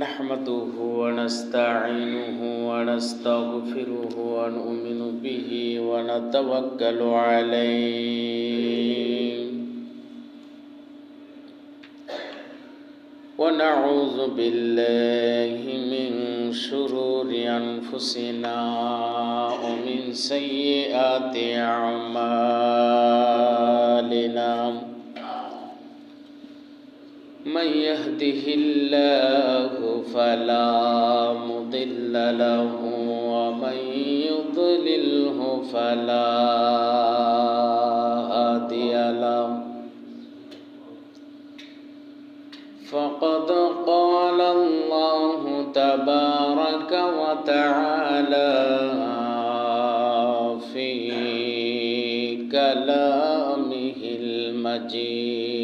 نحمده ونستعينه ونستغفره ونؤمن به ونتوكل عليه ونعوذ بالله من شرور أنفسنا ومن سيئات أعمالنا من يهده الله فلا مضل له ومن يضلله فلا هادي له فقد قال الله تبارك وتعالى في كلامه المجيد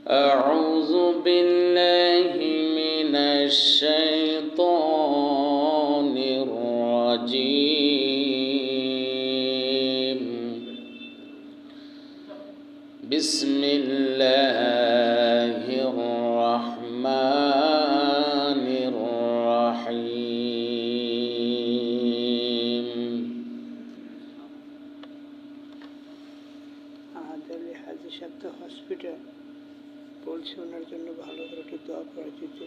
أعوذ بالله من الشيطان الرجيم بسم الله الرحمن الرحيم আদালি হাজি সাহেব হসপিটাল বলছে ওনার জন্য ভালো করে একটু দোয়া করে দিতে,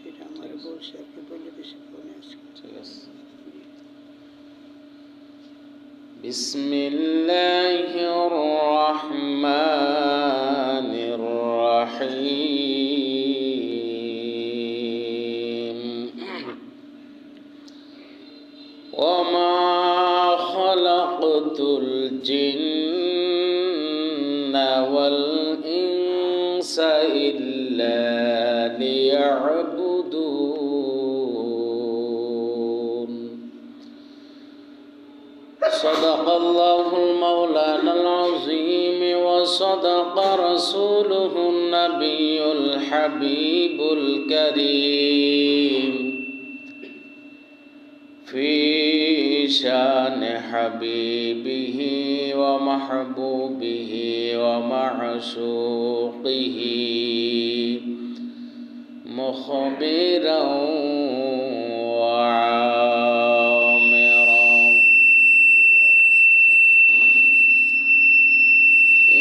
এটা আমার বলছে আর কি, বলে দিছে ফোনে আজকে। ঠিক আছে। বিসমিল্লাহির রহমানির রহিম ওমা খালাকতুল জিন্না ওয়াল ইনসা ইল্লা লিয়া'বুদুন صدق الله المولانا العظيم وصدق رسوله النبي الحبيب الكريم في شان حبيبه ومحبوبه ومعشوقه مخبرا وعامرا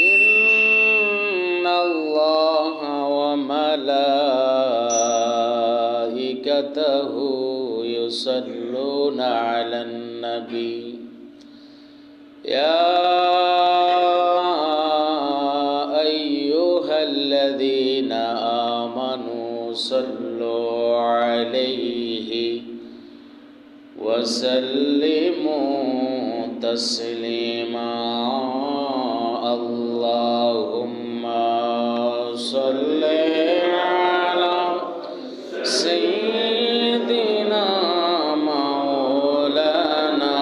إن الله وملائكته يصلون على النبي يا أيها الذين آمنوا صلوا عليه وسلموا تسليما اللهم صل على سيدنا مولانا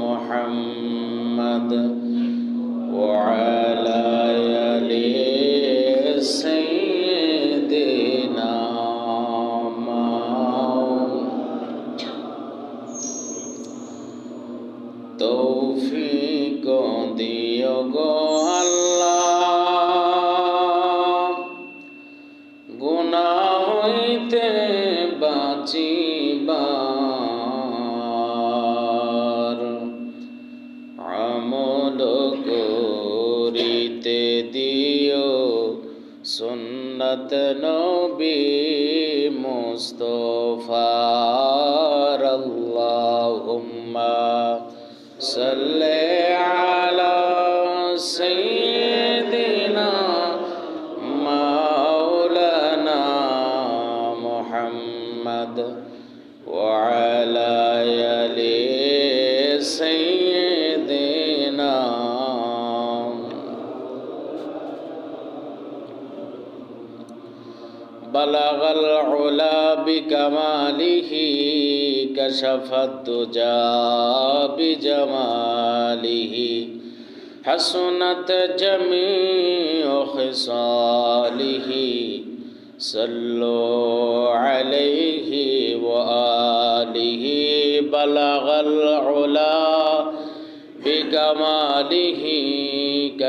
محمد وعلى آل سيدنا তৌফিক দিও গো আল্লাহ গুনাহ হইতে বাঁচিবার আমল করিতে দিও সুন্নত নবী মুস্তাফার আল্লাহুম্মা সাল্লি আলা সাইয়্যিদিনা মাওলানা মুহাম্মদ ওয়া আলা আলি সাইয়্যিদিনা বালাগাল উলা বিকামালিহি কাশাফাদ দুজা বিজামালিহি হাসনাত জামিউ খিসালিহি সাল্লু আলাইহি ওয়া আলিহি বালাগাল উলা বিকামালিহি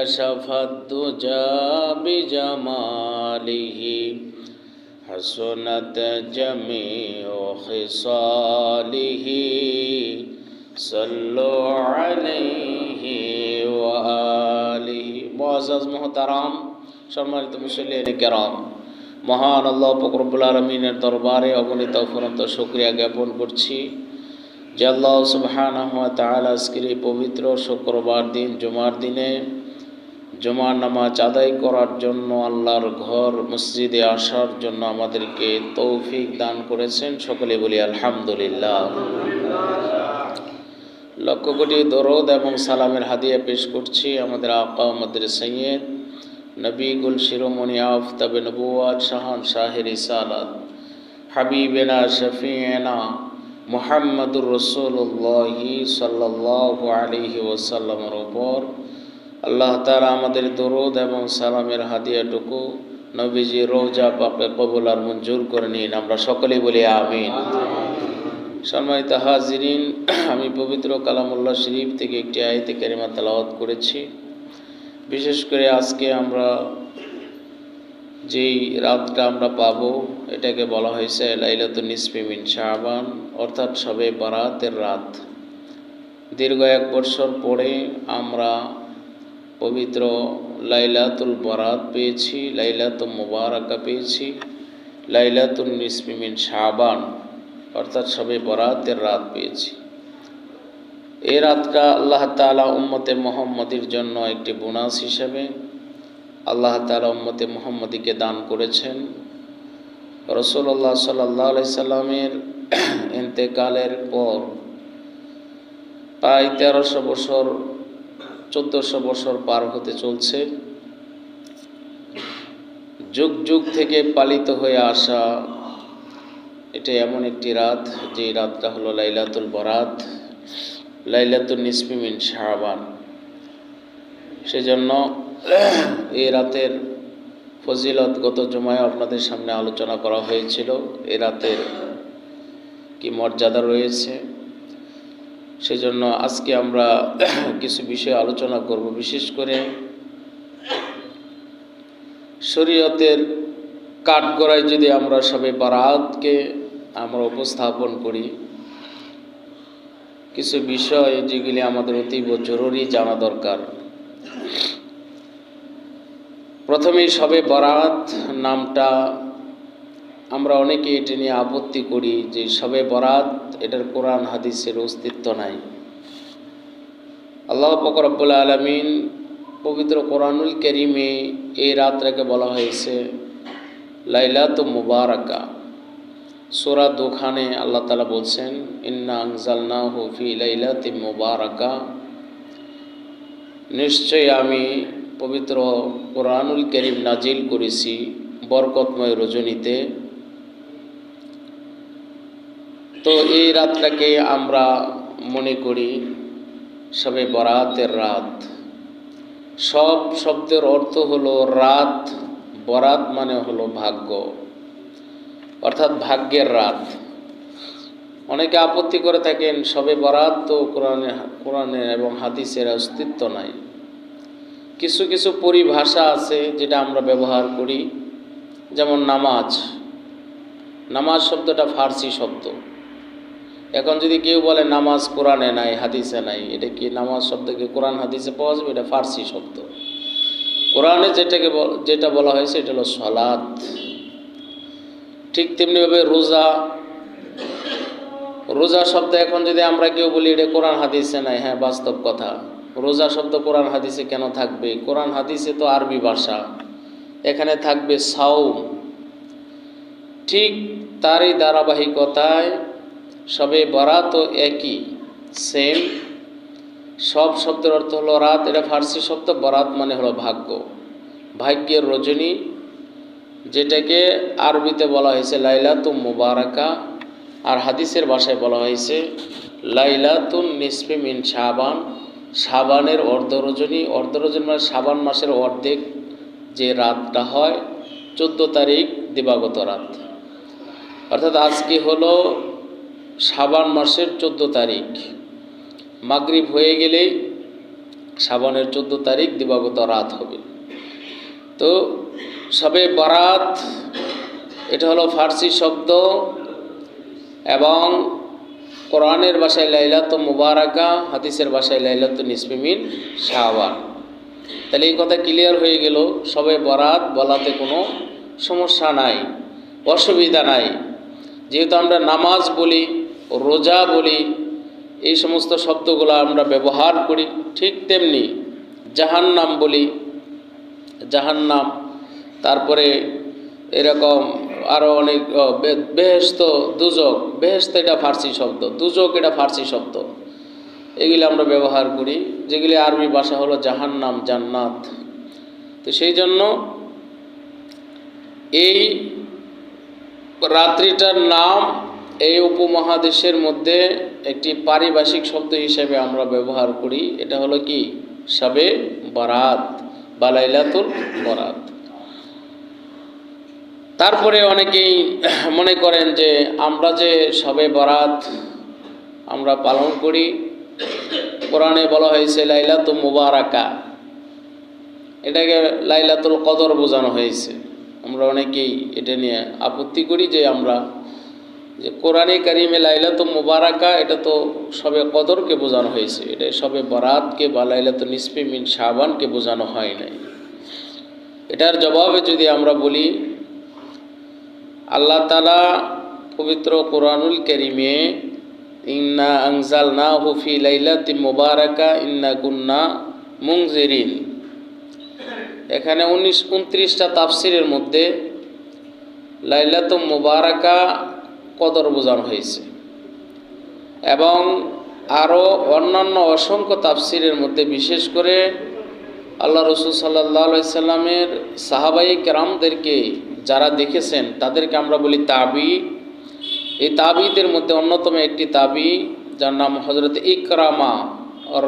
كشف الدجى بجماله حسنت جميع خصاله صلوا عليه وآله মুআজ্জাজ মুহতারাম সম্মানিত মুসল্লিয়ান কেরাম, মহান আল্লাহ পাক রব্বুল আলামিনের দরবারে অগণিত অফুরন্ত শুকরিয়া জ্ঞাপন করছি যে আল্লাহ সুবহানাহু ওয়া তাআলা আজকের এই পবিত্র শুক্রবার দিন জুমার দিনে জুমার নামাজ আদায় করার জন্য আল্লাহর ঘর মসজিদে আসার জন্য আমাদেরকে তৌফিক দান করেছেন। সকলে বলি আলহামদুলিল্লাহ। লক্ষ কোটি দরুদ এবং সালামের হাদিয়া পেশ করছি আমাদের আকা আমাদের সৈয়দ নবী গুল শিরোমণি আফতাবে নবুয়াত শাহান শাহের রিসালাত হাবিবেনা শফিয়েনা মুহাম্মদুর রাসূলুল্লাহ সাল্লাল্লাহু আলাইহি ওয়াসাল্লামের উপর আল্লাহ তাআলা আমাদের দরুদ এবং সালামের হাদিয়াটুকু নবীজির রওজা পাকে কবুল আর মঞ্জুর করে নিন। আমরা সকলেই বলি আমিন। সম্মানিত হাজিরিন, আমি পবিত্র কালামুল্লাহ শরীফ থেকে একটি আয়াতে কারিমা তেলাওয়াত করেছি। বিশেষ করে আজকে আমরা যেই রাতটা আমরা পাবো এটাকে বলা হয়েছে লাইলাতুন নিসফি মিন শাবান, অর্থাৎ শবে বরাতের রাত। দীর্ঘ 1 বছর পরে আমরা পবিত্র লাইলাতুল বরাত পেয়েছি, লাইলাতুল মুবারাকা পেয়েছি, লাইলাতুন নিসফি মিন শাবান অর্থাৎ শবে বরাতের রাত পেয়েছি। এই রাতটা আল্লাহ তাআলা উম্মতে মুহাম্মদীর জন্য একটি বোনাস হিসেবে আল্লাহ তাআলা উম্মতে মুহাম্মদীকে দান করেছেন। রাসূলুল্লাহ সাল্লাল্লাহু আলাইহি সাল্লামের ইন্তেকালের পর প্রায় 1300 বছর 1400 বছর পার হতে চলছে। যুগ যুগ থেকে পালিত হয়ে আসা এটা এমন একটি রাত যে রাতটা হলো লাইলাতুল বরাত, লাইলাতুন নিসফি মিন শাবান। সেজন্য এই রাতের ফজিলত গত জুমায় আপনাদের সামনে আলোচনা করা হয়েছিল। এই রাতের কি মর্যাদা রয়েছে, সেজন্য আজকে আমরা কিছু বিষয় আলোচনা করব। বিশেষ করে শরীয়তের কাঠগড়ায় যদি আমরা শবে বরাতকে আমরা উপস্থাপন করি, কিছু বিষয় যেগুলি আমাদের অতীব জরুরি জানা দরকার। প্রথমেই শবে বরাত নামটা আমরা অনেকে এটি নিয়ে আপত্তি করি যে শবে বরাত এটার কোরআন হাদিসের অস্তিত্ব নাই। আল্লাহ পাক রব্বুল আলামিন পবিত্র কোরআনুল কারীমে এই রাতটাকে বলা হয়েছে লাইলাতুল মুবারাকা। সূরা দুখানে আল্লাহ তাআলা বলছেন ইন্না আনজালনাহু ফি লাইলাতিন মুবারাকা, নিশ্চয় আমি পবিত্র কোরআনুল কারীম নাজিল করেছি বরকতময় রজনীতে। তো এই রাতটাকে আমরা মনে করি শবে বরাতের রাত। সব শব্দের অর্থ হলো রাত, বরাত মানে হলো ভাগ্য, অর্থাৎ ভাগ্যের রাত। অনেকে আপত্তি করে থাকেন শবে বরাত তো কোরআনে এবং হাদিসের অস্তিত্ব নাই। কিছু কিছু পরিভাষা আছে যেটা আমরা ব্যবহার করি, যেমন নামাজ। নামাজ শব্দটা ফার্সি শব্দ। এখন যদি কেউ বলে নামাজ কোরআনে নাই হাদিসে নাই, এটা কি নামাজ শব্দ কি কোরআন হাদিসে পাওয়া যাবে? এটা ফার্সি শব্দ। কোরআনে যেটা বলা হয়েছে এটা হলো সালাত। ঠিক তেমনিভাবে রোজা, রোজা শব্দ এখন যদি আমরা কেউ বলি এটা কোরআন হাদিসে নাই, হ্যাঁ বাস্তব কথা। রোজা শব্দ কোরআন হাদিসে কেন থাকবে? কোরআন হাদিসে তো আরবি ভাষা, এখানে থাকবে সাওম। ঠিক তারই ধারাবাহিকতায় শবে বরাতও একই, সেম। সব শব্দের অর্থ হলো রাত, এটা ফার্সি শব্দ। বরাত মানে হলো ভাগ্য, ভাগ্যের রজনী, যেটাকে আরবিতে বলা হয়েছে লাইলাতুল মুবারাকা, আর হাদিসের ভাষায় বলা হয়েছে লাইলাতুন নিসফি মিন শাবান, শাবানের অর্ধ রজনী। অর্ধ রজনী মানে শাবান মাসের অর্ধেক যে রাতটা হয়, 14 তারিখ দিবাগত রাত। অর্থাৎ আজকে হলো শাবান মাসের 14 তারিখ। মাগরিব হয়ে গেলেই শ্রাবণের 14 তারিখ দিবাগত রাত হবে। তো শবে বরাত এটা হলো ফার্সি শব্দ এবং কোরআনের ভাষায় লাইলাতুল মুবারাকা, হাদিসের ভাষায় লাইলাতুন নিসফি মিন শাবান। তাহলে এই কথা ক্লিয়ার হয়ে গেল, শবে বরাত বলাতে কোনো সমস্যা নাই, অসুবিধা নাই। যেহেতু আমরা নামাজ বলি, রোজা বলি, এই সমস্ত শব্দগুলো আমরা ব্যবহার করি, ঠিক তেমনি জাহান্নাম বলি, জাহান্নাম, তারপরে এরকম আরও অনেক বেহেশত, দুজক, বেহেশত এটা ফার্সি শব্দ, দুজক এটা ফার্সি শব্দ, এগুলি আমরা ব্যবহার করি, যেগুলি আরবি ভাষা হলো জাহান্নাম, জান্নাত। তো সেই জন্য এই রাত্রিটার নাম এই উপমহাদেশের মধ্যে একটি পারিভাষিক শব্দ হিসেবে আমরা ব্যবহার করি, এটা হলো কি শবে বরাত বা লাইলাতুল বরাত। তারপরে অনেকেই মনে করেন যে আমরা যে শবে বরাত আমরা পালন করি, কোরআনে বলা হয়েছে লাইলাতুল মুবারাকা, এটাকে লাইলাতুল কদর বোঝানো হয়েছে। আমরা অনেকেই এটা নিয়ে আপত্তি করি যে আমরা যে কোরআনে কারিমে লাইলাতুল মুবারাকা এটা তো শবে কদরকে বোঝানো হয়েছে, এটা শবে বরাতকে বা লাইলাতুল নিসফি মিন শাবানকে বোঝানো হয় নাই। এটার জবাবে যদি আমরা বলি, আল্লাহ তাআলা পবিত্র কোরআনুল কারিমে ইন্না আনজালনাহু ফি লাইলাতিন মুবারাকা ইন্না কুন্না মুনজিরিন, এখানে 29টা তাফসিরের মধ্যে লাইলাতুল মুবারাকা কদর বোঝানো হয়েছে এবং আরও অন্যান্য অসংখ্য তাফসিরের মধ্যে বিশেষ করে আল্লাহ রসুল সাল্লাল্লাহু আলাইহি সাল্লামের সাহাবায়ে কেরামদেরকে যারা দেখেছেন তাদেরকে আমরা বলি তাবি। এই তাবিদের মধ্যে অন্যতম একটি তাবি যার নাম হযরত ইকরামা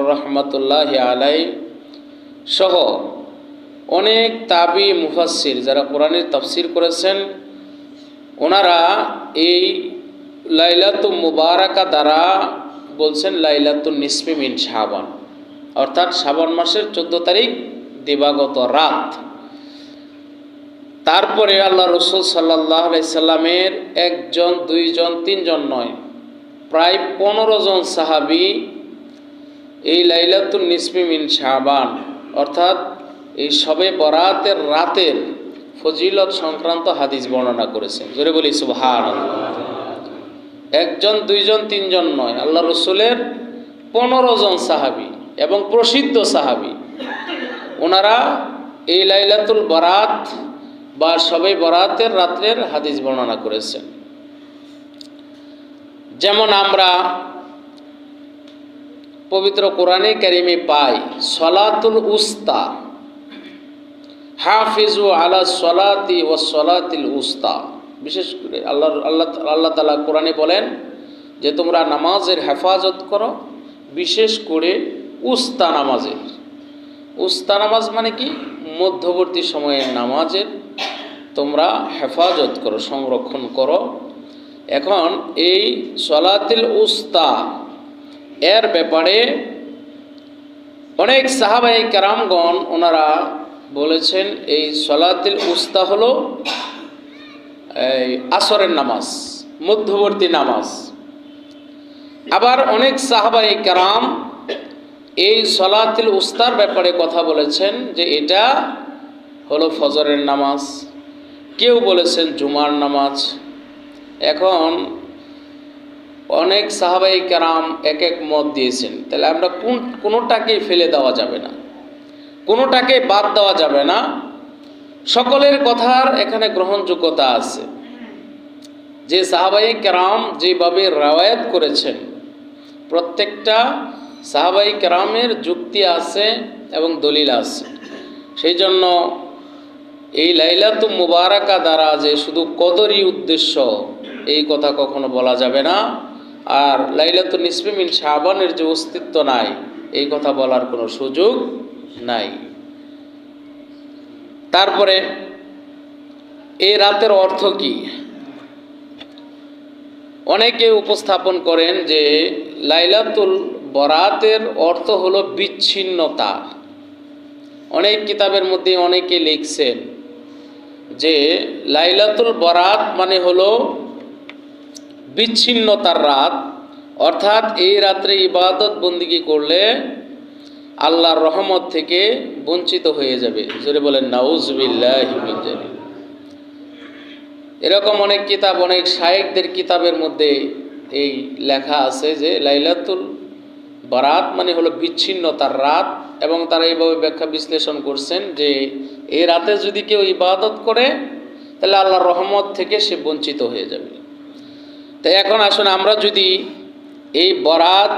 রাহমাতুল্লাহি আলাইহি সহ অনেক তাবি মুফাসসির যারা কোরআনের তাফসির করেছেন, ওনারা এই লাইলাতুল মুবারাকা দ্বারা বলছেন লাইলাতুন নিসফি মিন শাবান, অর্থাৎ শাবান মাসের 14 তারিখ দিবাগত রাত। তারপরে আল্লাহ রসুল সাল্লাল্লাহু আলাইহি সাল্লামের একজন, দুইজন, তিনজন নয়, প্রায় 15 জন সাহাবী এই লাইলাতুন নিসফি মিন শাবান অর্থাৎ এই শবে বরাতের রাতের ফজিলত সংক্রান্ত হাদিস বর্ণনা করেছেন। জোরে বলি সুবহানাল্লাহ। একজন, দুইজন, তিনজন নয়, আল্লাহ রসুলের 15 জন সাহাবী এবং প্রসিদ্ধ সাহাবী, ওনারা এই লাইলাতুল বরাত বা শবে বরাতের রাতের হাদিস বর্ণনা করেছেন। যেমন আমরা পবিত্র কোরআনে কারিমে পাই সলাতুল উস্তা, হাফিজু আলা সলাতি ওয়াস সলাতিল উস্তা। বিশেষ করে আল্লাহ তাআলা কোরআনে বলেন যে তোমরা নামাজের হেফাজত করো, বিশেষ করে উস্তা নামাজের। উস্তা নামাজ মানে কি? মধ্যবর্তী সময়ের নামাজের তোমরা হেফাজত করো, সংরক্ষণ করো। এখন এই সলাতুল উস্তা এর ব্যাপারে অনেক সাহাবায়ে কেরামগণ ওনারা বলেছেন এই সলাতুল উস্তা হলো এই আসরের নামাজ, মধ্যবর্তী নামাজ। আবার অনেক সাহাবায়ে কেরাম এই সলাতুল উস্তার ব্যাপারে কথা বলেছেন যে এটা হলো ফজরের নামাজ, কেউ বলেছেন জুমার নামাজ। এখন অনেক সাহাবায়ে কেরাম এক এক মত দিয়েছেন, তাহলে আমরা কোনোটাকেই ফেলে দেওয়া যাবে না, কোনোটাকে বাদ দেওয়া যাবে না, সকলের কথার এখানে গ্রহণযোগ্যতা আছে। যে সাহাবায়ে কেরাম যেভাবে রওয়ায়াত করেছেন, প্রত্যেকটা সাহাবায়ে কেরামের যুক্তি আছে এবং দলিল আছে। সেই জন্য এই লাইলাতুল মুবারাকা দ্বারা যে শুধু কদরই উদ্দেশ্য এই কথা কখনো বলা যাবে না, আর লাইলাতুন নিসফি মিন শাবানের যে অস্তিত্ব নাই এই কথা বলার কোনো সুযোগ নাই। তারপরে এই রাতের অর্থ কি? অনেকে উপস্থাপন করেন যে লাইলাতুল বরাতের অর্থ হলো বিচ্ছিন্নতা। অনেক কিতাবের মধ্যে অনেকে লিখছেন যে লাইলাতুল বরাত মানে হলো বিচ্ছিন্নতার রাত, অর্থাৎ এই রাত্রে ইবাদত বন্দিগি করলে আল্লাহর রহমত থেকে বঞ্চিত হয়ে যাবে। জোরে বলেন নাউজুবিল্লাহি মিন যালিক। এরকম অনেক কিতাব, অনেক শায়েখদের কিতাবের মধ্যে এই লেখা আছে যে লাইলাতুল বরাত মানে হলো বিচ্ছিন্নতার রাত, এবং তারা এইভাবে ব্যাখ্যা বিশ্লেষণ করছেন যে এই রাতে যদি কেউ ইবাদত করে তাহলে আল্লাহর রহমত থেকে সে বঞ্চিত হয়ে যাবে। তাই এখন আসুন আমরা যদি এই বরাত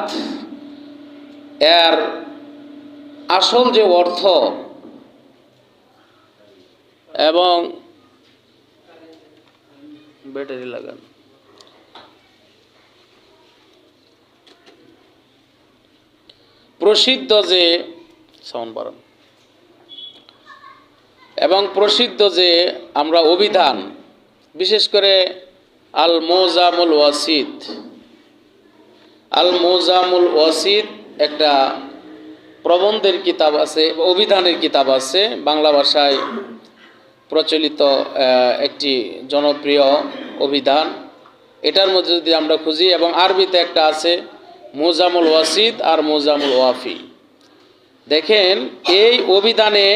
এর আসল যে অর্থ এবং ব্যাটারি লাগান প্রসিদ্ধ যে সাউন্ড বাড়ান এবং প্রসিদ্ধ যে আমরা অভিধান, বিশেষ করে আল মোজামুল ওয়াসিত, আল মোজামুল ওয়াসিত একটা প্রবন্ধের কিতাব আছে, অভিধানের কিতাব আছে, বাংলা ভাষায় প্রচলিত একটি জনপ্রিয় অভিধান। এটার মধ্যে যদি আমরা খুঁজি, এবং আরবিতে একটা আছে মোজামুল ওয়াসিত আর মোজামুল ওয়াফি। দেখেন এই অভিধানে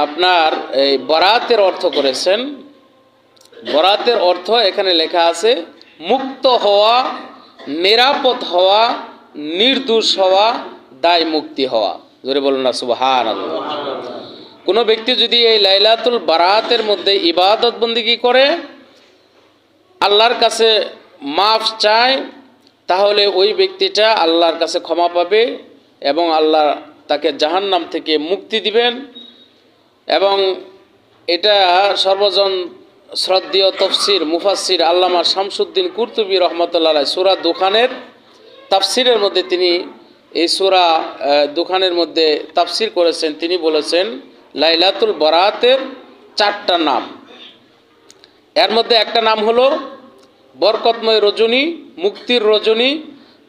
আপনার এই বরাতের অর্থ করেছেন। বরাতের অর্থ এখানে লেখা আছে মুক্ত হওয়া, নিরাপদ হওয়া, নির্দোষ হওয়া, দায় মুক্তি হওয়া। জোরে বলুন না সুবহানাল্লাহ। কোনো ব্যক্তি যদি এই লাইলাতুল বারাতের মধ্যে ইবাদত বন্দিগি করে, আল্লাহর কাছে মাফ চায়, তাহলে ওই ব্যক্তিটা আল্লাহর কাছে ক্ষমা পাবে এবং আল্লাহ তাকে জাহান্নাম থেকে মুক্তি দিবেন। এবং এটা সর্বজন শ্রদ্ধেয় তফসির মুফাসসির আল্লামা শামসুদ্দিন কুরতুবী রহমতুল্লাহ আলাইহি সূরা দুখানের তাফসিরের মধ্যে তিনি এই সূরা দুখানের মধ্যে তাফসির করেছেন। তিনি বলেছেন লাইলাতুল বরাতের 4টা নাম। এর মধ্যে একটা নাম হলো বরকতময় রজনী, মুক্তির রজনী,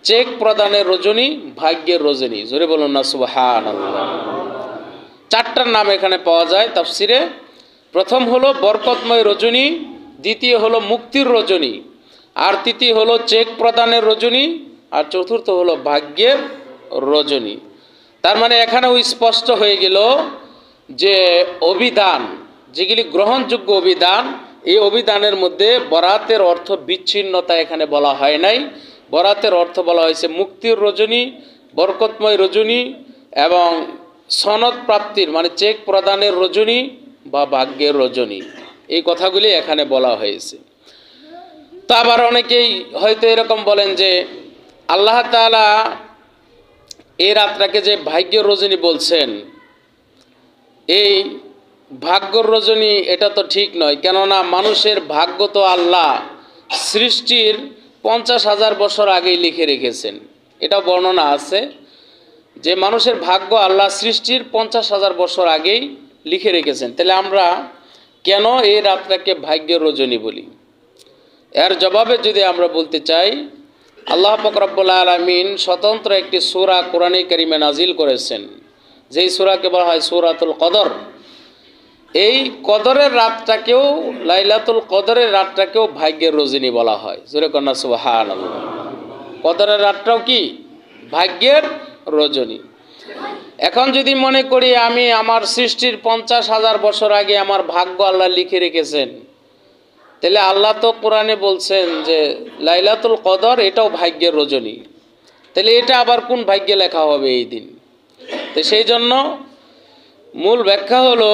চেক প্রদানের রজনী, ভাগ্যের রজনী। জোরে বলুন না সুবহানাল্লাহ। 4টার নাম এখানে পাওয়া যায় তাফসিরে। প্রথম হলো বরকতময় রজনী, দ্বিতীয় হলো মুক্তির রজনী, আর তৃতীয় হলো চেক প্রদানের রজনী, আর চতুর্থ হলো ভাগ্যের রজনী। তার মানে এখানেও স্পষ্ট হয়ে গেল যে অভিধান, যেগুলি গ্রহণযোগ্য অভিধান, এই অভিধানের মধ্যে বরাতের অর্থ বিচ্ছিন্নতা এখানে বলা হয় নাই। বরাতের অর্থ বলা হয়েছে মুক্তির রজনী, বরকতময় রজনী এবং সনদ প্রাপ্তির মানে চেক প্রদানের রজনী বা ভাগ্যের রজনী। এই কথাগুলি এখানে বলা হয়েছে। তো আবার অনেকেই হয়তো এরকম বলেন যে আল্লাহ তাআলা এই রাতটাকে যে ভাগ্যের রজনী বলছেন, এই ভাগ্যর রজনী এটা তো ঠিক নয়, কেননা মানুষের ভাগ্য তো আল্লাহ সৃষ্টির 50,000 বছর আগেই লিখে রেখেছেন। এটা বর্ণনা আছে যে মানুষের ভাগ্য আল্লাহ সৃষ্টির 50,000 বছর আগেই লিখে রেখেছেন। তাহলে আমরা কেন এই রাতটাকে ভাগ্যের রজনী বলি? এর জবাবে যদি আমরা বলতে চাই, আল্লাহ পাক রব্বুল আলামিন স্বতন্ত্র একটি সূরা কোরআনে কারিমে নাজিল করেছেন, যেই সূরাকে বলা হয় সূরাতুল কদর। এই কদরের রাতটাকেও, লাইলাতুল কদরের রাতটাকেও ভাগ্যের রজনী বলা হয়। জোরে কন্যা সুবহানাল্লাহ। কদরের রাতটাও কি ভাগ্যের রজনী। এখন যদি মনে করি আমি আমার সৃষ্টির 50,000 বছর আগে আমার ভাগ্য আল্লাহ লিখে রেখেছেন, তাহলে আল্লাহ তো কোরআনে বলছেন যে লাইলাতুল কদর এটাও ভাগ্যের রজনী, তাহলে এটা আবার কোন ভাগ্যে লেখা হবে এই দিন? তো সেই জন্য মূল ব্যাখ্যা হলো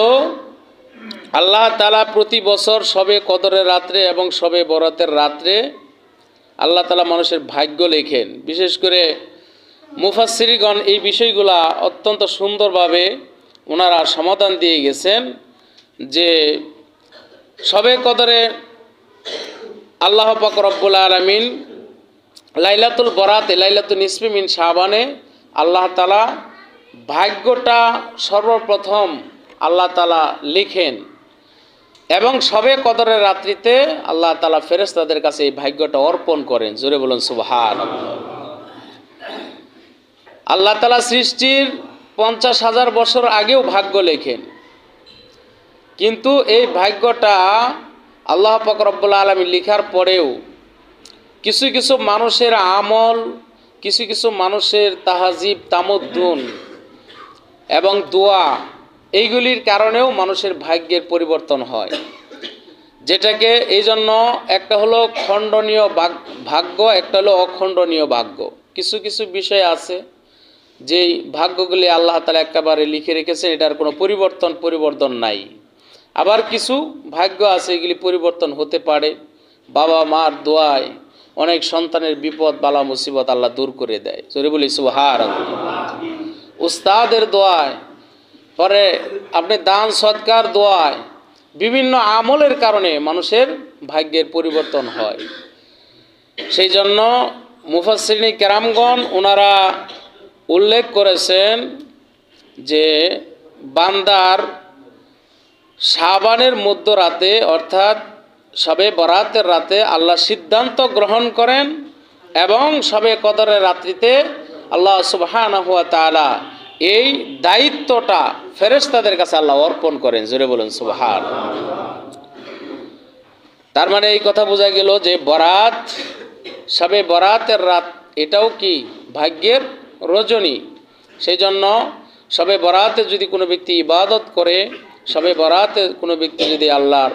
আল্লাহ তাআলা প্রতি বছর শবে কদরের রাত্রে এবং শবে বরাতের রাত্রে আল্লাহ তাআলা মানুষের ভাগ্য লেখেন। বিশেষ করে মুফাসসিরগণ এই বিষয়গুলা অত্যন্ত সুন্দরভাবে ওনারা সমাধান দিয়ে গেছেন যে শবে কদরে আল্লাহ পাক রব্বুল আলামিন লাইলাতুল বরাতে, লাইলাতুল নিসফি মিন শাবানে আল্লাহ তাআলা ভাগ্যটা সর্বপ্রথম আল্লাহ তাআলা লিখেন এবং শবে কদরের রাত্রিতে আল্লাহ তাআলা ফেরেশতাদের কাছে এই ভাগ্যটা অর্পণ করেন। জোরে বলুন সুবহানাল্লাহ। আল্লাহ তাআলা সৃষ্টির 50,000 বছর আগেও ভাগ্য লেখেন, কিন্তু এই ভাগ্যটা আল্লাহ পাক রব্বুল আলামিন লেখার পরেও কিছু কিছু মানুষের আমল, কিছু কিছু মানুষের তাহাজিব তামদ্দুন এবং দোয়া, এইগুলির কারণেও মানুষের ভাগ্যের পরিবর্তন হয়। যেটাকে এই জন্য একটা হলো খণ্ডনীয় ভাগ্য, একটা হলো অখণ্ডনীয় ভাগ্য। কিছু কিছু বিষয় আছে যেই ভাগ্যগুলি আল্লাহ তাআলা একেবারে লিখে রেখেছেন, এটার কোনো পরিবর্তন নাই। আবার কিছু ভাগ্য আছে এগুলি পরিবর্তন হতে পারে। বাবা মার দোয়ায় অনেক সন্তানের বিপদ বালা মুসিবত আল্লাহ দূর করে দেয়, জোরে বলি সুবহানাল্লাহ। উস্তাদের দোয়ায়, পরে আপনি দান সৎকার দোয়ায়, বিভিন্ন আমলের কারণে মানুষের ভাগ্যের পরিবর্তন হয়। সেই জন্য মুফাসসিরিন কেরামগণ ওনারা উল্লেখ করেছেন যে বান্দার শাবানের মধ্যরাতে অর্থাৎ শবে বরাতের রাতে আল্লাহ সিদ্ধান্ত গ্রহণ করেন এবং শবে কদরের রাত্রিতে আল্লাহ সুবহানাহু ওয়া তাআলা এই দায়িত্বটা ফেরেশতাদের কাছে আল্লাহ অর্পণ করেন, জোরে বলেন সুবহানাল্লাহ। তার মানে এই কথা বোঝা গেল যে বরাত, শবে বরাতের রাত এটাও কি ভাগ্যের রজনী। সেই জন্য শবে বরাতে যদি কোনো ব্যক্তি ইবাদত করে, শবে বরাতে কোনো ব্যক্তি যদি আল্লাহর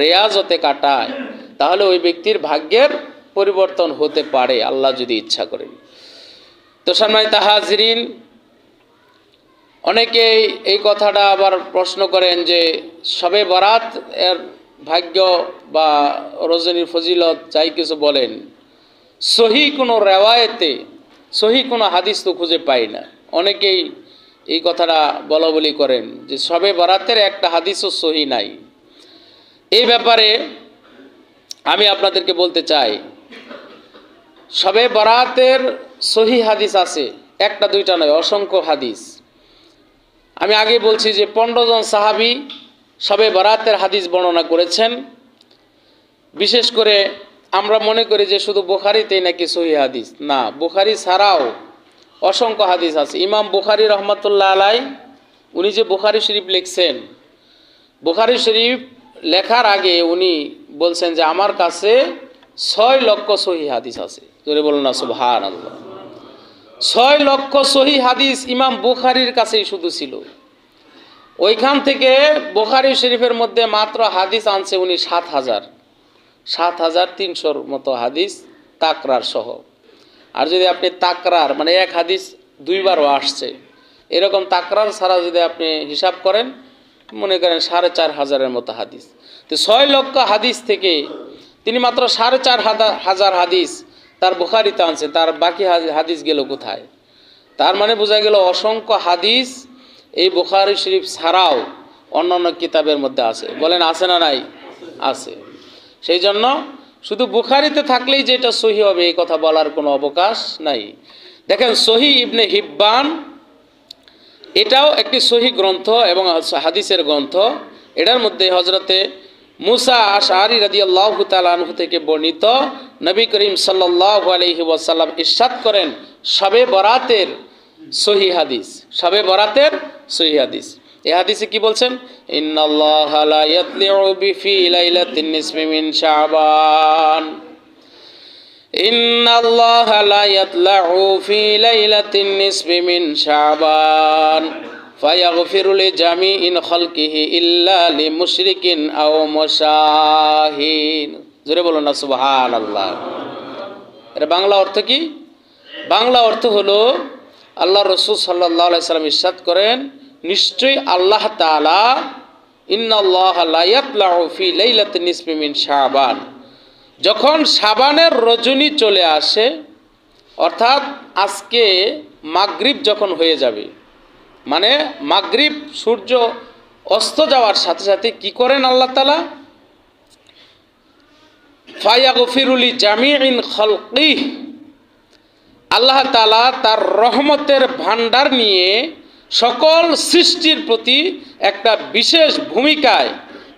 রেয়াজতে কাটায়, তাহলে ওই ব্যক্তির ভাগ্যের পরিবর্তন হতে পারে আল্লাহ যদি ইচ্ছা করেন। তো সম্মানিত হাজিরিন, অনেকেই এই কথাটা আবার প্রশ্ন করেন যে শবে বরাত এর ভাগ্য বা রজনীর ফজিলত যাই কিছু বলেন, সহি কোনো রেওয়ায়েতে, সহি কোনো হাদিস তো খুঁজে পাই না। অনেকেই এই কথাটা বলা বলি করেন যে শবে বরাতের একটা হাদিসও সহি নাই। এই ব্যাপারে আমি আপনাদেরকে বলতে চাই, শবে বরাতের সহি হাদিস আছে, একটা দুইটা নয়, অসংখ্য হাদিস। আমি আগে বলছি যে 15 জন সাহাবী শবে বরাতের হাদিস বর্ণনা করেছেন। বিশেষ করে আমরা মনে করি যে শুধু বুখারীতেই নাকি সহি হাদিস, না, বুখারী ছাড়াও অসংখ্য হাদিস আছে। ইমাম বুখারী রহমাতুল্লাহ আলাইহি উনি যে বুখারী শরীফ লিখছেন, বুখারী শরীফ লেখার আগে উনি বলছেন যে আমার কাছে 6 লক্ষ সহি হাদিস আছে, জোরে বলুন না সুবহানাল্লাহ। 6 লক্ষ সহি হাদিস ইমাম বুখারীর কাছেই শুধু ছিল। ওইখান থেকে বুখারী শরীফের মধ্যে মাত্র হাদিস আনছে উনি 7,300 মতো হাদিস তাকরার সহ। আর যদি আপনি তাকরার মানে এক হাদিস দুইবারও আসছে এরকম তাকরার ছাড়া যদি আপনি হিসাব করেন, মনে করেন 4,500 মতো হাদিস। তো 6 লক্ষ হাদিস থেকে তিনি মাত্র 4,500 হাদিস তার বুখারীতে আনছে, তার বাকি হাদিস গেল কোথায়? তার মানে বোঝা গেল অসংখ্য হাদিস এই বুখারী শরীফ ছাড়াও অন্যান্য কিতাবের মধ্যে আছে। বলেন আছে না নাই? আছে। সেই জন্য শুধু বুখারীতে থাকলেই যে এটা সহি হবে এই কথা বলার কোনো অবকাশ নাই। দেখেন সহি ইবনে হিব্বান, এটাও একটি সহি গ্রন্থ এবং হাদিসের গ্রন্থ। এটার মধ্যে হযরতে মুসা আশআরী রাদিয়াল্লাহু তাআলা আনহু থেকে বর্ণিত নবী করিম সাল্লাল্লাহু আলাইহি ওয়াসাল্লাম ইরশাদ করেন শবে বরাতের সহি হাদিস, শবে বরাতের সহি হাদিস। এই হাদিসে কি বলছেন? ইন্নাল্লাহা লা ইয়াতলিউ ফি লাইলাতিন নিসফি মিন শাবান, ইন্নাল্লাহা লা ইয়াতলিউ ফি লাইলাতিন নিসফি মিন শাবান ফায়াগফিরু লিজামিইন খালকিহি ইল্লা লিমুশরিকিন আও মুশাহিন। জোরে বলুন না সুবহানাল্লাহ। এর বাংলা অর্থ কি? বাংলা অর্থ হলো আল্লাহ রাসূল সাল্লাল্লাহু আলাইহি সাল্লাম ইরশাদ করেন, নিশ্চয়ই আল্লাহ তাআলা ইন্নাল্লাহা লা ইয়াতলাউ ফি লাইলাতিন নিসফি মিন শাবান, যখন শাবানের রজনী চলে আসে, অর্থাৎ আজকে মাগরিব যখন হয়ে যাবে, মানে মাগরিব সূর্য অস্ত যাওয়ার সাথে সাথে কি করেন আল্লাহ তাআলা? ফায়াগফিরু লিজামিইন খালকিহি, আল্লাহ তাআলা তার রহমতের ভান্ডার নিয়ে সকল সৃষ্টির প্রতি একটা বিশেষ ভূমিকায়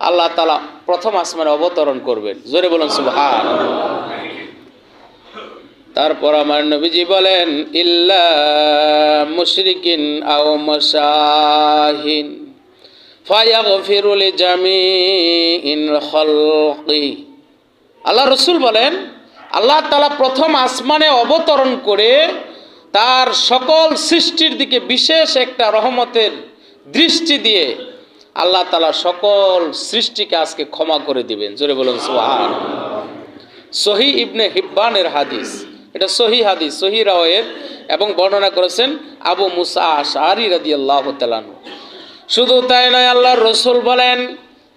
আল্লাহ তাআলা প্রথম আসমানে অবতরণ করবেন। জোরে বলুন সুবহানাল্লাহ। তারপর আমার নবীজি বলেন ইল্লা মুশরিকিন আও মুশাহিন ফায়াগফিরু লিজামিইল খালকি। আল্লাহ রসুল বলেন আল্লাহ তাআলা প্রথম আসমানে অবতরণ করে তার সকল সৃষ্টির দিকে বিশেষ একটা রহমতের দৃষ্টি দিয়ে আল্লাহ তাআলা সকল সৃষ্টিকে আজকে ক্ষমা করে দিবেন। জোরে বলুন সুবহানাল্লাহ। সহি ইবনে হিব্বানের হাদিস, এটা সহি হাদিস, সহি রাওয়ায়াত, এবং বর্ণনা করেছেন আবু মুসা আশআরী রাদিয়াল্লাহু তাআলা। শুধু তাই নয়, আল্লাহর রসুল বলেন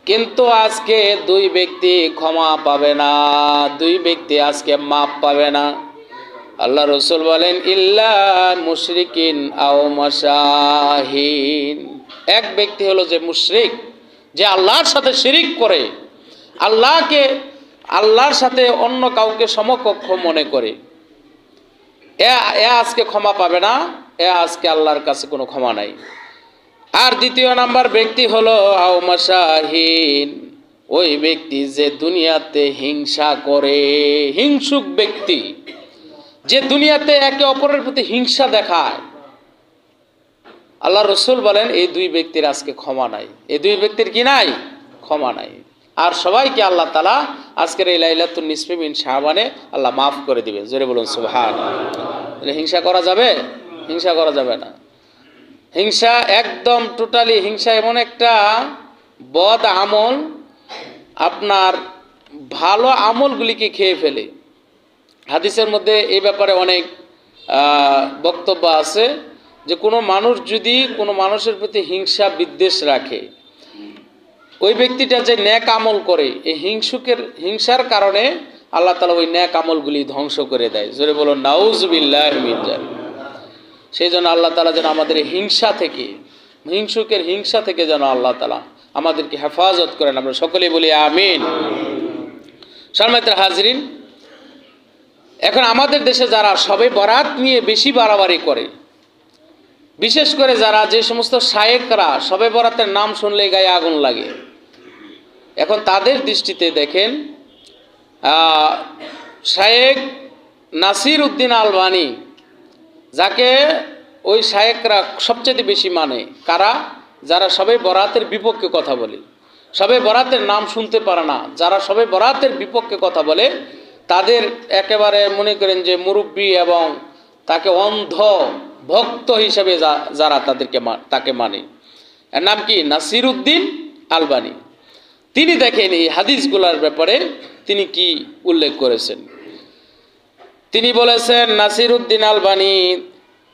কিন্তু আজকে দুই ব্যক্তি ক্ষমা পাবে না, দুই ব্যক্তি আজকে মাপ পাবে না। আল্লাহ রসুল বলেন ইল্লা মুশরিকিন আও মুশাহিন। এক ব্যক্তি হলো যে মুশরিক, যে আল্লাহর সাথে শিরিক করে, আল্লাহর সাথে অন্য কাউকে সমকক্ষ মনে করে, এ আজকে ক্ষমা পাবে না, এ আজকে আল্লাহর কাছে কোনো ক্ষমা নাই। আর দ্বিতীয় নাম্বার ব্যক্তি হলো আও মুশাহিন, ওই ব্যক্তি যে দুনিয়াতে হিংসা করে, হিংসুক ব্যক্তি, যে দুনিয়াতে একে অপরের প্রতি হিংসা দেখায়। আল্লাহ রসুল বলেন এই দুই ব্যক্তির আজকে ক্ষমা নাই, এই দুই ব্যক্তির কি নাই? ক্ষমা নাই। আর সবাইকে আল্লাহ তাআলা আজকের এই লাইলাতুন নিসফি মিন শাবানে আল্লাহ মাফ করে দিবেন। জোরে বলুন সুবহানাল্লাহ। হিংসা করা যাবে? হিংসা করা যাবে না। হিংসা একদম টোটালি, হিংসা এমন একটা বদ আমল, আপনার ভালো আমলগুলিকে খেয়ে ফেলে। হাদিসের মধ্যে এই ব্যাপারে অনেক বক্তব্য আছে যে কোনো মানুষ যদি কোনো মানুষের প্রতি হিংসা বিদ্বেষ রাখে, ওই ব্যক্তিটা যে নেক আমল করে, এই হিংসার কারণে আল্লাহ তাআলা ওই নেক আমলগুলি ধ্বংস করে দেয়। জোরে বলুন নাউযুবিল্লাহি মিন যালিক। সেই জন্য আল্লাহ তাআলা যেন আমাদের হিংসা থেকে, হিংসুকের হিংসা থেকে যেন আল্লাহ তাআলা আমাদেরকে হেফাজত করেন। আমরা সকলেই বলি আমিন। সম্মানিত হাজরিন, এখন আমাদের দেশে যারা শবে বরাত নিয়ে বেশি বাড়াবাড়ি করে, বিশেষ করে যারা, যে সমস্ত শায়েখরা শবে বরাতের নাম শুনলেই গায়ে আগুন লাগে, এখন তাদের দৃষ্টিতে দেখেন শায়েখ নাসির উদ্দিন আলবানী, যাকে ওই শায়েখরা সবচেয়ে বেশি মানে, কারা? যারা শবে বরাতের বিপক্ষে কথা বলে, শবে বরাতের নাম শুনতে পারে না, যারা শবে বরাতের বিপক্ষে কথা বলে, তাদের একেবারে মনে করেন যে মুরব্বী এবং তাকে অন্ধ ভক্ত হিসেবে যারা তাকে মানে। এর নাম কি? নাসির উদ্দিন আলবানী। তিনি দেখেন এই হাদিসগুলোর ব্যাপারে তিনি কি উল্লেখ করেছেন। তিনি বলেছেন, নাসির উদ্দিন আলবানী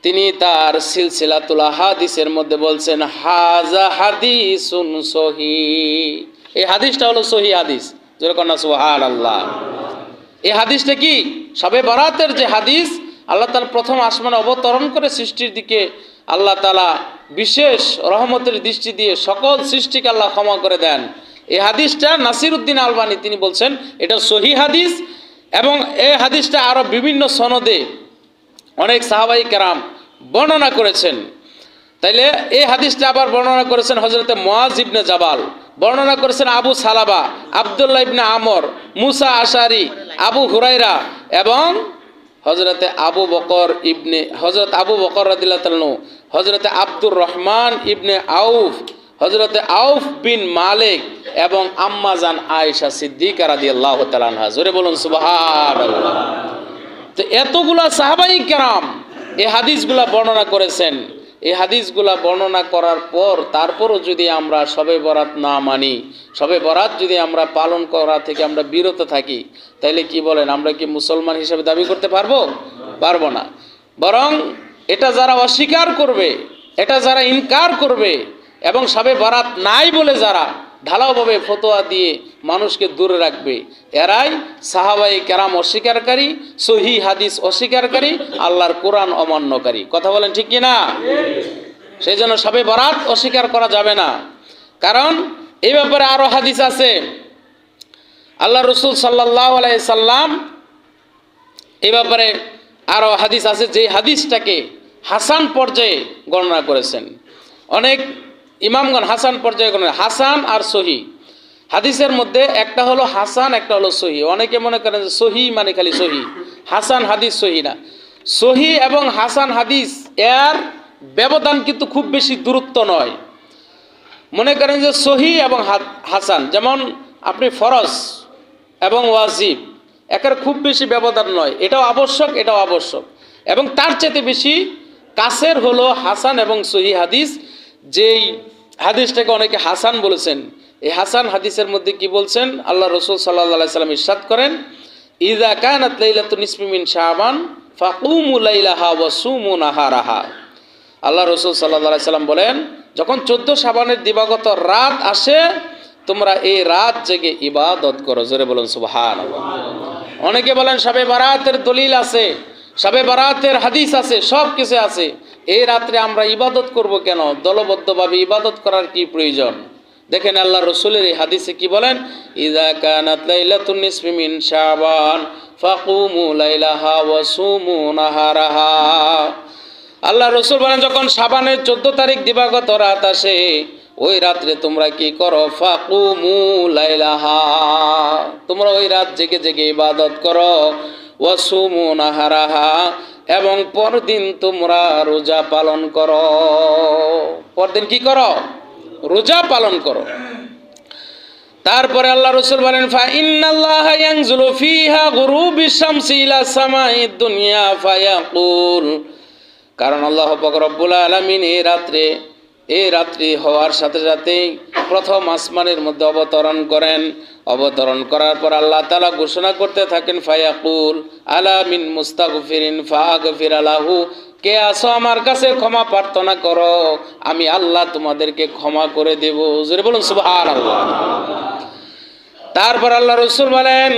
তিনি তার সিলসিলাতুল হাদিসের মধ্যে বলছেন হাজা হাদিসুন সহিহ। এই হাদিসটা হলো সহি হাদিস। যেরকম না সুবহানাল্লাহ। এই হাদিসটা কি? শবে বরাতের যে হাদিস, আল্লাহ তাআলা প্রথম আসমানে অবতরণ করে সৃষ্টির দিকে আল্লাহ তাআলা বিশেষ রহমতের দৃষ্টি দিয়ে সকল সৃষ্টিকে আল্লাহ ক্ষমা করে দেন। এই হাদিসটা নাসির উদ্দিন আলবানী তিনি বলছেন এটা সহি হাদিস, এবং এই হাদিসটা আরো বিভিন্ন সনদে অনেক সাহাবাই কেরাম বর্ণনা করেছেন। তাইলে এই হাদিসটা আবার বর্ণনা করেছেন হযরতে মুআজ ইবনে জাবাল, বর্ণনা করেছেন আবু সালাবা, আব্দুল্লাহ ইবনে আমর, মুসা আশারি, আবু হুরায়রা, এবং হযরত আবু বকর রাদিয়াল্লাহু তাআলা, হযরত আব্দুর রহমান ইবনে আউফ, হযরত আউফ বিন মালিক, এবং আম্মা জান আয়েশা সিদ্দিকা রাদিয়াল্লাহু তাআলা আনহা। জোরে বলুন সুবহানাল্লাহ। তো এতগুলা সাহাবাই কেরাম এই হাদিসগুলা বর্ণনা করেছেন। এই হাদিসগুলা বর্ণনা করার পর তারপরও যদি আমরা শবে বরাত না মানি, শবে বরাত যদি আমরা পালন করা থেকে আমরা বিরত থাকি, তাহলে কি বলেন, আমরা কি মুসলমান হিসেবে দাবি করতে পারবো? পারবো না। বরং এটা যারা অস্বীকার করবে, এটা যারা ইনকার করবে, এবং শবে বরাত নাই বলে যারা ঢালাওভাবে ফতোয়া দিয়ে মানুষকে দূরে রাখবে, এরাই সাহাবায়ে কেরাম অস্বীকারী, সহি হাদিস অস্বীকারী, আল্লাহর কোরআন অমান্যকারী। কথা বলেন ঠিক কি না? সেই জন্য শবে বরাত অস্বীকার করা যাবে না। কারণ এই ব্যাপারে আরো হাদিস আছে। আল্লাহ রসুল সাল্লাল্লাহু আলাইহি সাল্লাম এই ব্যাপারে আরো হাদিস আছে, যে হাদিসটাকে হাসান পর্যায়ে গণনা করেছেন। অনেক ইমামগণ হাসান পর্যায়ে গণনা, হাসান আর সহি হাদিসের মধ্যে একটা হলো হাসান, একটা হলো সহি। অনেকে মনে করেন যে সহি মানে খালি সহি, হাসান হাদিস সহি না। সহি এবং হাসান হাদিস এর ব্যবধান কিন্তু খুব বেশি দূরত্ব নয়। মনে করেন যে সহি এবং হাসান, যেমন আপনি ফরজ এবং ওয়াজিব, একের খুব বেশি ব্যবধান নয়, এটাও আবশ্যক এটাও আবশ্যক। এবং তার চেয়ে বেশি কাছের হলো হাসান এবং সহি হাদিস। যেই হাদিসটাকে অনেকে হাসান বলেছেন, এই হাসান হাদিসের মধ্যে কি বলছেন, আল্লাহ রসুল সাল্লাল্লাহু আলাইহি সাল্লাম ইরশাদ করেন, ইযা কানাত লাইলাতুন নিসফি মিন শাবান ফাকুমু লাইলাহা ওয়া সুমু নাহারাহা। আল্লাহ রসুল সাল্লাল্লাহু আলাইহি সাল্লাম বলেন, যখন 14 শাবানের দিবাগত রাত আসে তোমরা এই রাত জেগে ইবাদত করো। জোরে বলুন সুবহানাল্লাহ। অনেকে বলেন শবে বারাতের দলিল আছে, শবে বারাতের হাদিস আছে, সব কিছু আছে, এই রাত্রে আমরা ইবাদত করব কেন? দলবদ্ধভাবে ইবাদত করার কি প্রয়োজন? দেখেন আল্লাহ রসুলের এই হাদিসে কি বলেন, ইযা কানাত লাইলাতুন নিসফি মিন শাবান ফাকুমু লাইলাহা ওয়া সুমু নাহারাহা। আল্লাহ রসুল বলেন, যখন শাবানের 14 তারিখ দিবাগত রাত আসে ওই রাত্রে তোমরা কি করো, ফাকুমু লাইলাহা, তোমরা ওই রাত জেগে জেগে ইবাদত করো, ওয়া সুমু নাহারাহা, এবং পরদিন তোমরা রোজা পালন করো। পরদিন কি করো? রোজা পালন করো। তারপরে আল্লাহ রসুল বলেন, ফা ইন্নাল্লাহা ইয়ানজুলু ফিহা গুরুবিশ শামসি ইলা সামাইদ দুনিয়া ফায়াকুল, কারণ আল্লাহ পাক রব্বুল আলামিন এই রাত্রি হওয়ার সাথে সাথেই প্রথম আসমানের মধ্যে অবতরণ করেন। অবতরণ করার পর আল্লাহ তাআলা ঘোষণা করতে থাকেন, ফায়াকুল আলা মিন মুস্তাগফিরিন ফাগফির লাহু, কে আসো আমার কাছে ক্ষমা প্রার্থনা করো, আমি আল্লাহ তোমাদেরকে ক্ষমা করে দেব। জোরে বলুন সুবহানাল্লাহ। তারপর আল্লাহ রাসূল বলেন,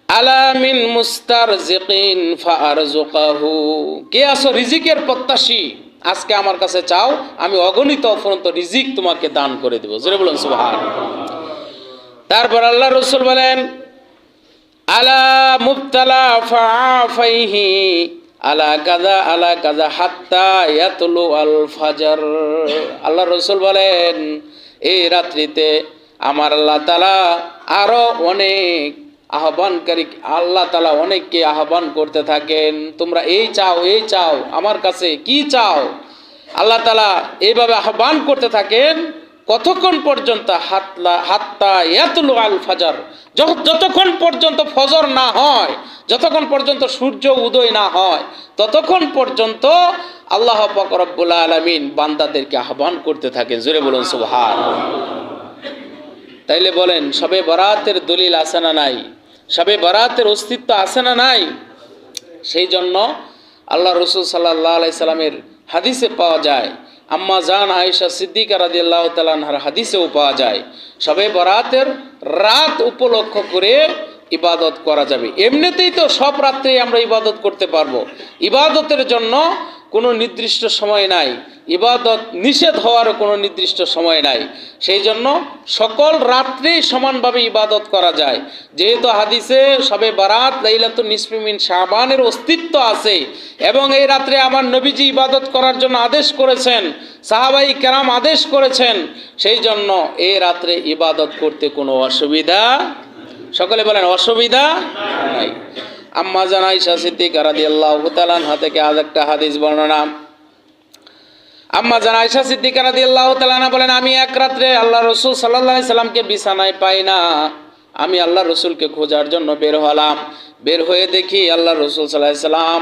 আলা মিন মুস্তারজিকিন ফারজুকাহু, কে আসো রিজিকের প্রত্যাশী, আজকে আমার কাছে চাও, আমি অগণিত অফুরন্ত রিজিক তোমাকে দান করে দেব। জোরে বলুন সুবহানাল্লাহ। তারপর আল্লাহ রাসূল বলেন, আলা মুবতালা ফাআফাইহি আলা কাযা হাত্তা ইয়াতলু আল ফাজর। আল্লাহ রাসূল বলেন, এই রাত্রিতে আমার আল্লাহ তাআলা আরো অনেক আহ্বানকারী, আল্লাহ তাআলা অনেককে আহ্বান করতে থাকেন, তোমরা এই চাও আমার কাছে, কি চাও? আল্লাহ তাআলা এইভাবে আহ্বান করতে থাকেন কতক্ষণ পর্যন্ত, হাত্তা ইয়াতলু আল ফাজর, যতক্ষণ পর্যন্ত ফজর না হয়, যতক্ষণ পর্যন্ত সূর্য উদয় না হয়, ততক্ষণ পর্যন্ত আল্লাহ পাক রব্বুল আলামিন বান্দাদেরকে আহ্বান করতে থাকেন। জোরে বলুন সুবহানাল্লাহ। তাইলে বলেন, শবে বরাতের দলিল আছে না নাই? শবে বরাতের অস্তিত্ব আছে না নাই? সেই জন্য আল্লাহ রসুল সাল্লাল্লাহু আলাইহি সাল্লামের হাদিসে পাওয়া যায়, আম্মা জান আয়েশা সিদ্দিকা রাদিয়াল্লাহু তাআলা আনহার হাদিসেও পাওয়া যায়, শবে বরাতের রাত উপলক্ষ করে ইবাদত করা যাবে। এমনিতেই তো সব রাত্রেই আমরা ইবাদত করতে পারবো, ইবাদতের জন্য কোনো নির্দিষ্ট সময় নাই, ইবাদত নিষেধ হওয়ারও কোনো নির্দিষ্ট সময় নাই। সেই জন্য সকল রাত্রেই সমানভাবে ইবাদত করা যায়। যেহেতু হাদিসে শবে বারাত লাইলাতুন নিসফি মিন শাবানের অস্তিত্ব আছে এবং এই রাত্রে আমার নবীজি ইবাদত করার জন্য আদেশ করেছেন, সাহাবাই কেরাম আদেশ করেছেন, সেই জন্য এই রাত্রে ইবাদত করতে কোনো অসুবিধা, সকলে বলেন অসুবিধা নাই। আম্মা জান আয়েশা সিদ্দিকা রাদিয়াল্লাহু তাআলা আনহা থেকে আরেকটা হাদিস বর্ণনা। আম্মা জান আয়েশা সিদ্দিকা রাদিয়াল্লাহু তাআলা আনহা বলেন, আমি এক রাত্রে আল্লাহ রাসূল সাল্লাল্লাহু আলাইহি সাল্লামকে বিছানায় পাই না। আমি আল্লাহ রাসূলকে খোঁজার জন্য বের হলাম। বের হয়ে দেখি আল্লাহ রাসূল সাল্লাল্লাহু আলাইহি সাল্লাম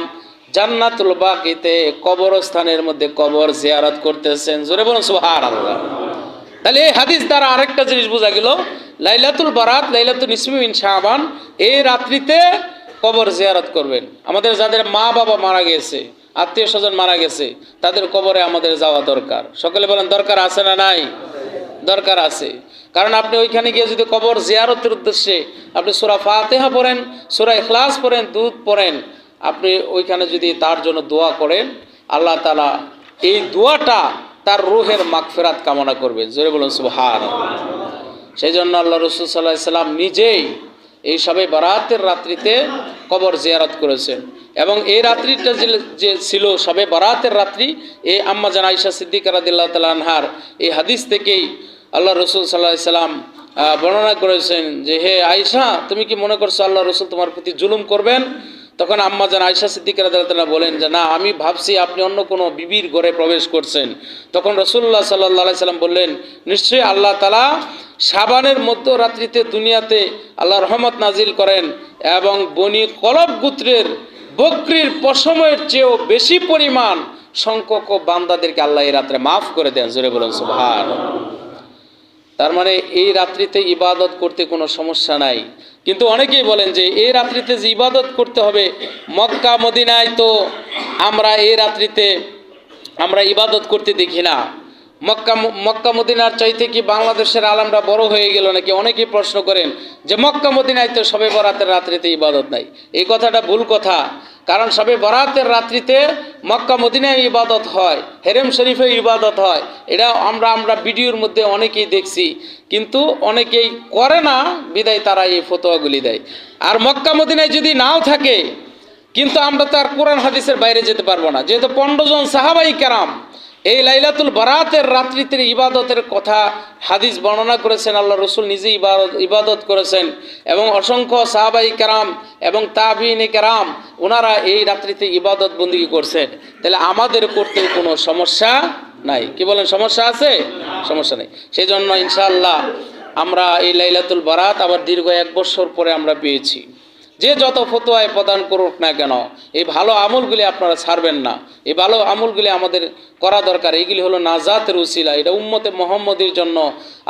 জান্নাতুল বাকিতে কবরস্থানের মধ্যে কবর জিয়ারত করতেছেন। জোরে বলুন সুবহানাল্লাহ। তাহলে এই হাদিস দ্বারা আরেকটা জিনিস বোঝা গেল, লাইলাতুল বারাত লাইলাতুন নিসফি মিন শাবান এই রাত্রিতে কবর জিয়ারত করবেন। আমাদের যাদের মা বাবা মারা গেছে, আত্মীয় স্বজন মারা গেছে, তাদের কবরে আমাদের যাওয়া দরকার। সকলে বলেন দরকার আছে না নাই? দরকার আছে। কারণ আপনি ওইখানে গিয়ে যদি কবর জিয়ারতের উদ্দেশ্যে আপনি সূরা ফাতিহা পড়েন, সূরা ইখলাস পড়েন, দুরূদ পড়েন, আপনি ওইখানে যদি তার জন্য দোয়া করেন, আল্লাহ তাআলা এই দোয়াটা তার রূহের মাগফিরাত কামনা করবেন। জোরে বলুন সুবহানাল্লাহ। সেই জন্য আল্লাহ রাসূল সাল্লাল্লাহু আলাইহি সাল্লাম নিজেই এই শবে বারাতের রাত্রিতে কবর জিয়ারত করেছেন এবং এই রাত্রিটা যে ছিল শবে বারাতের রাত্রি, এই আম্মা জান আয়েশা সিদ্দিকা রাদিয়াল্লাহু তাআলা আনহার এই হাদিস থেকেই আল্লাহ রাসূল সাল্লাল্লাহু আলাইহি সাল্লাম বর্ণনা করেছেন যে, হে আয়েশা, তুমি কি মনে করছো আল্লাহ রাসূল তোমার প্রতি জুলুম করবেন? তখন আম্মা জান আয়েশা সিদ্দিকা রাদিয়াল্লাহু তাআলা বলেন যে না, আমি ভাবছি আপনি অন্য কোনো বিবির ঘরে প্রবেশ করছেন। তখন রাসূলুল্লাহ সাল্লাল্লাহু আলাইহি সাল্লাম বললেন, নিশ্চয়ই আল্লাহ তাআলা শাবানের মধ্যরাত্রিতে দুনিয়াতে আল্লাহ রহমত নাজিল করেন এবং বনি কলব গোত্রের বকরির পশমের চেয়েও বেশি পরিমাণ সংখ্যক বান্দাদেরকে আল্লাহ এই রাত্রে মাফ করে দেন। জোরে বলুন সুবহানাল্লাহ। তার মানে এই রাত্রিতে ইবাদত করতে কোনো সমস্যা নাই। কিন্তু অনেকেই বলেন যে এই রাত্রিতে যে ইবাদত করতে হবে, মক্কা মদিনায় তো আমরা এই রাত্রিতে আমরা ইবাদত করতে দেখি না। মক্কা মদিনার চাইতে কি বাংলাদেশের আলেমরা বড় হয়ে গেল নাকি? অনেকেই প্রশ্ন করেন যে মক্কা মদিনায় তো শবে বরাতের রাত্রিতে ইবাদত নাই। এই কথাটা ভুল কথা। কারণ শবে বরাতের রাত্রিতে মক্কা মদিনায় ইবাদত হয়, হেরেম শরীফে ইবাদত হয়। এটা আমরা ভিডিওর মধ্যে অনেকেই দেখছি, কিন্তু অনেকেই করে না বিদায় তারা এই ফতোয়াগুলি দেয়। আর মক্কা মদিনায় যদি নাও থাকে, কিন্তু আমরা তার কোরআন হাদিসের বাইরে যেতে পারবো না, যেহেতু 15 জন সাহাবাই কেরাম এই লাইলাতুল বারাতের রাত্রিতে ইবাদতের কথা হাদিস বর্ণনা করেছেন। আল্লাহ রসুল নিজে ইবাদত করেছেন এবং অসংখ্য সাহাবাই কেরাম এবং তাবিঈনে কেরাম ওনারা এই রাত্রিতে ইবাদত বন্দিগি করছেন। তাহলে আমাদের করতে কোনো সমস্যা নাই। কি বলেন, সমস্যা আছে? সমস্যা নেই। সেই জন্য ইনশাআল্লাহ আমরা এই লাইলাতুল বারাত আবার দীর্ঘ 1 বছর পরে আমরা পেয়েছি। যে যত ফতোয়ায় প্রদান করুক না কেন, এই ভালো আমলগুলি আপনারা ছাড়বেন না। এই ভালো আমলগুলি আমাদের করা দরকার। এইগুলি হলো নাজাতের উসিলা। এটা উম্মতে মুহাম্মদের জন্য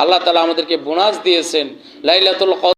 আল্লাহ তাআলা আমাদেরকে বোনাস দিয়েছেন। লাইলাতুল